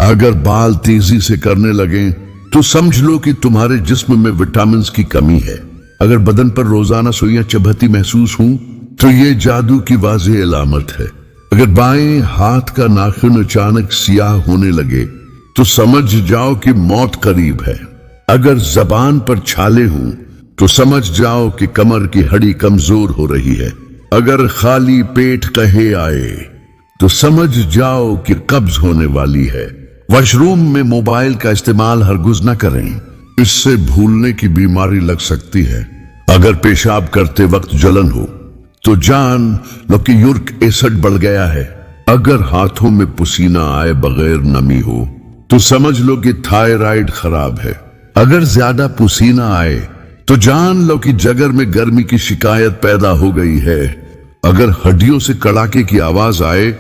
अगर बाल तेजी से करने लगे तो समझ लो कि तुम्हारे जिस्म में विटामिन की कमी है। अगर बदन पर रोजाना सुइयां चुभती महसूस हों तो ये जादू की वाज़ेह अलामत है। अगर बाएं हाथ का नाखून अचानक सियाह होने लगे तो समझ जाओ कि मौत करीब है। अगर जबान पर छाले हों तो समझ जाओ कि कमर की हड्डी कमजोर हो रही है। अगर खाली पेट कहे आए तो समझ जाओ कि कब्ज होने वाली है। वॉशरूम में मोबाइल का इस्तेमाल हरगिज़ न करें, इससे भूलने की बीमारी लग सकती है। अगर पेशाब करते वक्त जलन हो तो जान लो कि यूरिक एसिड बढ़ गया है। अगर हाथों में पसीना आए बगैर नमी हो तो समझ लो कि थायराइड खराब है। अगर ज्यादा पसीना आए तो जान लो कि जिगर में गर्मी की शिकायत पैदा हो गई है। अगर हड्डियों से कड़ाके की आवाज आए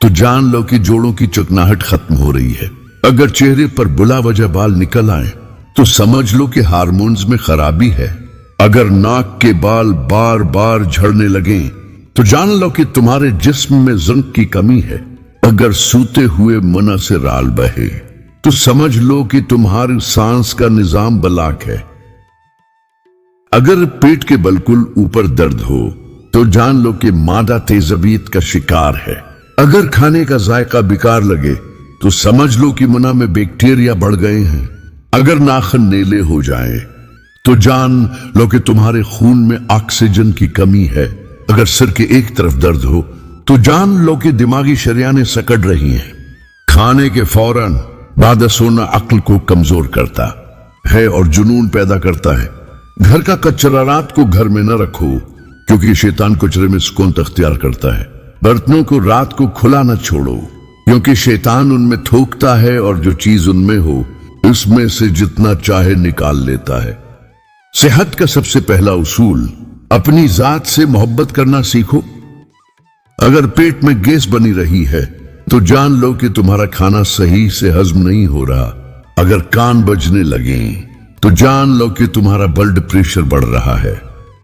तो जान लो कि जोड़ों की चिकनाहट खत्म हो रही है। अगर चेहरे पर बुला वजह बाल निकल आए तो समझ लो कि हार्मोन्स में खराबी है। अगर नाक के बाल बार बार झड़ने लगे तो जान लो कि तुम्हारे जिस्म में जिंक की कमी है। अगर सूते हुए मुंह से राल बहे तो समझ लो कि तुम्हारी सांस का निजाम ब्लॉक है। अगर पेट के बिल्कुल ऊपर दर्द हो तो जान लो कि मादा तेजबीत का शिकार है। अगर खाने का जायका बेकार लगे तो समझ लो कि मुंह में बैक्टीरिया बढ़ गए हैं। अगर नाखून नीले हो जाए तो जान लो कि तुम्हारे खून में ऑक्सीजन की कमी है। अगर सिर के एक तरफ दर्द हो तो जान लो कि दिमागी शरियानें सकड़ रही हैं। खाने के फौरन बाद सोना अक्ल को कमजोर करता है और जुनून पैदा करता है। घर का कचरा रात को घर में न रखो क्योंकि शैतान कचरे में सुकून अख्तियार करता है। बर्तनों को रात को खुला न छोड़ो क्योंकि शैतान उनमें थूकता है और जो चीज उनमें हो उसमें से जितना चाहे निकाल लेता है। सेहत का सबसे पहला उसूल अपनी जात से मोहब्बत करना सीखो। अगर पेट में गैस बनी रही है तो जान लो कि तुम्हारा खाना सही से हजम नहीं हो रहा। अगर कान बजने लगे तो जान लो कि तुम्हारा ब्लड प्रेशर बढ़ रहा है।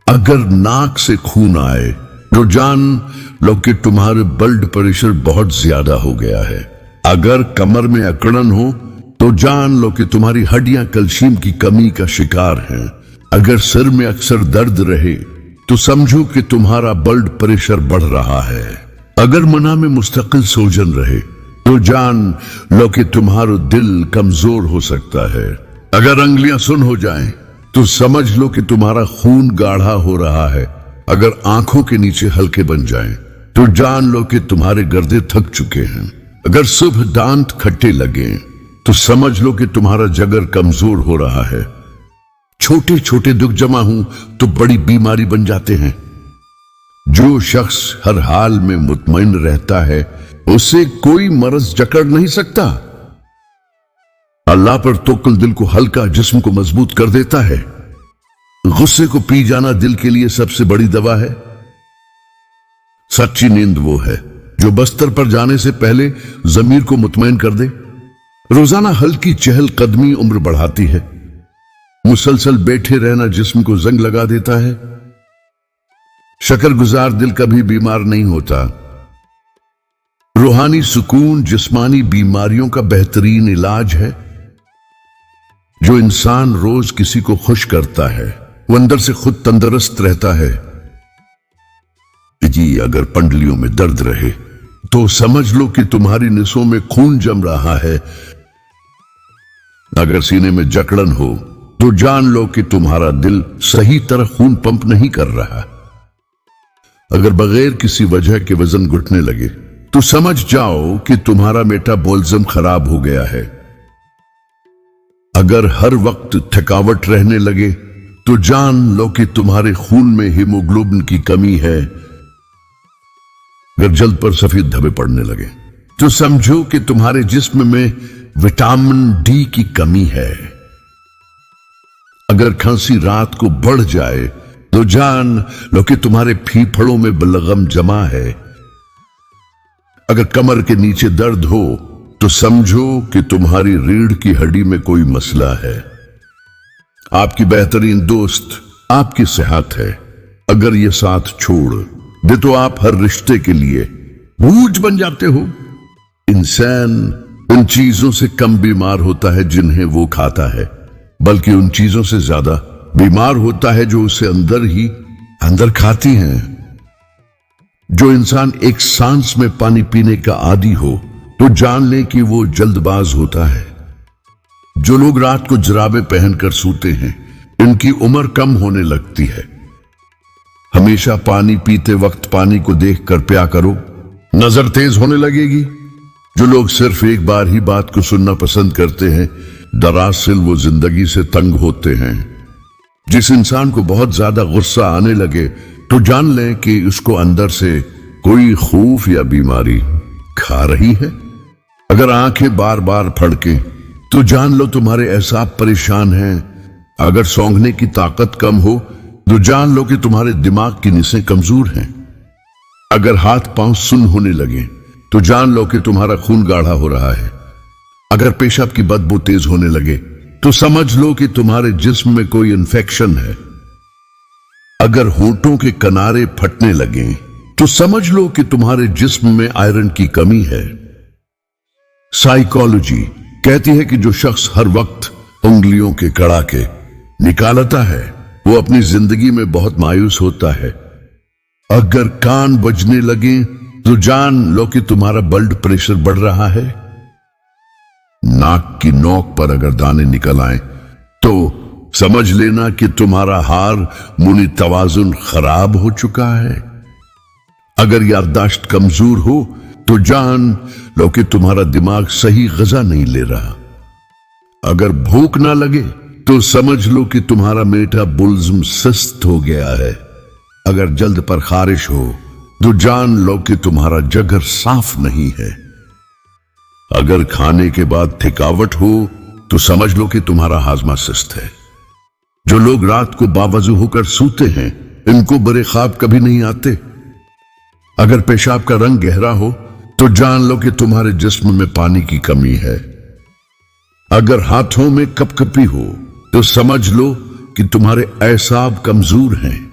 अगर नाक से खून आए तो जान लो कि तुम्हारे ब्लड प्रेशर बहुत ज्यादा हो गया है। अगर कमर में अकड़न हो तो जान लो कि तुम्हारी हड्डियां कैल्शियम की कमी का शिकार हैं। अगर सिर में अक्सर दर्द रहे तो समझो कि तुम्हारा ब्लड प्रेशर बढ़ रहा है। अगर मुंह में मुस्तकिल सूजन रहे तो जान लो कि तुम्हारा दिल कमजोर हो सकता है। अगर अंगलियां सुन हो जाएं तो समझ लो कि तुम्हारा खून गाढ़ा हो रहा है। अगर आंखों के नीचे हल्के बन जाएं तो जान लो कि तुम्हारे गर्दे थक चुके हैं। अगर सुबह दांत खट्टे लगे तो समझ लो कि तुम्हारा जिगर कमजोर हो रहा है। छोटे छोटे दुख जमा हों तो बड़ी बीमारी बन जाते हैं। जो शख्स हर हाल में मुतमईन रहता है उसे कोई मर्ज जकड़ नहीं सकता। अल्लाह पर तवक्कुल दिल को हल्का, जिस्म को मजबूत कर देता है। गुस्से को पी जाना दिल के लिए सबसे बड़ी दवा है। सच्ची नींद वो है जो बस्तर पर जाने से पहले जमीर को मुतमईन कर दे। रोजाना हल्की चहल कदमी उम्र बढ़ाती है। मुसलसल बैठे रहना जिस्म को जंग लगा देता है। शकरगुजार दिल कभी बीमार नहीं होता। रूहानी सुकून जिस्मानी बीमारियों का बेहतरीन इलाज है। जो इंसान रोज किसी को खुश करता है वो अंदर से खुद तंदुरुस्त रहता है। जी अगर पंडलियों में दर्द रहे तो समझ लो कि तुम्हारी नसों में खून जम रहा है। अगर सीने में जकड़न हो तो जान लो कि तुम्हारा दिल सही तरह खून पंप नहीं कर रहा। अगर बगैर किसी वजह के वजन घुटने लगे तो समझ जाओ कि तुम्हारा मेटाबॉलिज्म खराब हो गया है। अगर हर वक्त थकावट रहने लगे तो जान लो कि तुम्हारे खून में हीमोग्लोबिन की कमी है। अगर जल्द पर सफेद धब्बे पड़ने लगे तो समझो कि तुम्हारे जिस्म में विटामिन डी की कमी है। अगर खांसी रात को बढ़ जाए तो जान लो कि तुम्हारे फीफड़ों में बलगम जमा है। अगर कमर के नीचे दर्द हो तो समझो कि तुम्हारी रीढ़ की हड्डी में कोई मसला है। आपकी बेहतरीन दोस्त आपकी सेहत है। अगर ये साथ छोड़ दे तो आप हर रिश्ते के लिए बोझ बन जाते हो। इंसान उन चीजों से कम बीमार होता है जिन्हें वो खाता है, बल्कि उन चीजों से ज्यादा बीमार होता है जो उसे अंदर खाती हैं। जो इंसान एक सांस में पानी पीने का आदी हो तो जान ले कि वो जल्दबाज होता है। जो लोग रात को जुराबे पहनकर सोते हैं, इनकी उम्र कम होने लगती है। हमेशा पानी पीते वक्त पानी को देखकर पिया करो, नजर तेज होने लगेगी। जो लोग सिर्फ एक बार ही बात को सुनना पसंद करते हैं, दरअसल वो जिंदगी से तंग होते हैं। जिस इंसान को बहुत ज्यादा गुस्सा आने लगे तो जान लें कि उसको अंदर से कोई खौफ या बीमारी खा रही है। अगर आंखें बार बार फड़के तो जान लो तुम्हारे एहसास परेशान हैं। अगर सौंघने की ताकत कम हो तो जान लो कि तुम्हारे दिमाग की नसें कमजोर हैं। अगर हाथ पांव सुन्न होने लगे तो जान लो कि तुम्हारा खून गाढ़ा हो रहा है। अगर पेशाब की बदबू तेज होने लगे तो समझ लो कि तुम्हारे जिस्म में कोई इन्फेक्शन है। अगर होंठों के किनारे फटने लगे तो समझ लो कि तुम्हारे जिस्म में आयरन की कमी है। साइकोलॉजी कहती है कि जो शख्स हर वक्त उंगलियों के कड़ाके निकालता है वो अपनी जिंदगी में बहुत मायूस होता है। अगर कान बजने लगे तो जान लो कि तुम्हारा ब्लड प्रेशर बढ़ रहा है। नाक की नोक पर अगर दाने निकल आए तो समझ लेना कि तुम्हारा हार्मोनी तवाजुन खराब हो चुका है। अगर याददाश्त कमजोर हो तो जान लो कि तुम्हारा दिमाग सही ग़िज़ा नहीं ले रहा। अगर भूख ना लगे तो समझ लो कि तुम्हारा मेटाबॉलिज्म सुस्त हो गया है। अगर जल्द पर खारिश हो तो जान लो कि तुम्हारा जिगर साफ नहीं है। अगर खाने के बाद थकावट हो तो समझ लो कि तुम्हारा हाजमा सुस्त है। जो लोग रात को बावजू होकर सोते हैं, इनको बुरे ख्वाब कभी नहीं आते। अगर पेशाब का रंग गहरा हो तो जान लो कि तुम्हारे जिस्म में पानी की कमी है। अगर हाथों में कपकपी हो तो समझ लो कि तुम्हारे एसाब कमजोर हैं।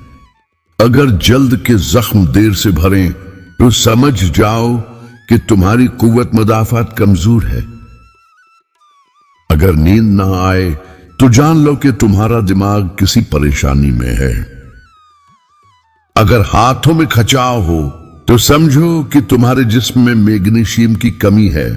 अगर जल्द के जख्म देर से भरें तो समझ जाओ कि तुम्हारी कुव्वत मुदाफात कमजोर है। अगर नींद ना आए तो जान लो कि तुम्हारा दिमाग किसी परेशानी में है। अगर हाथों में खचाव हो तो समझो कि तुम्हारे जिस्म में मैग्नीशियम की कमी है।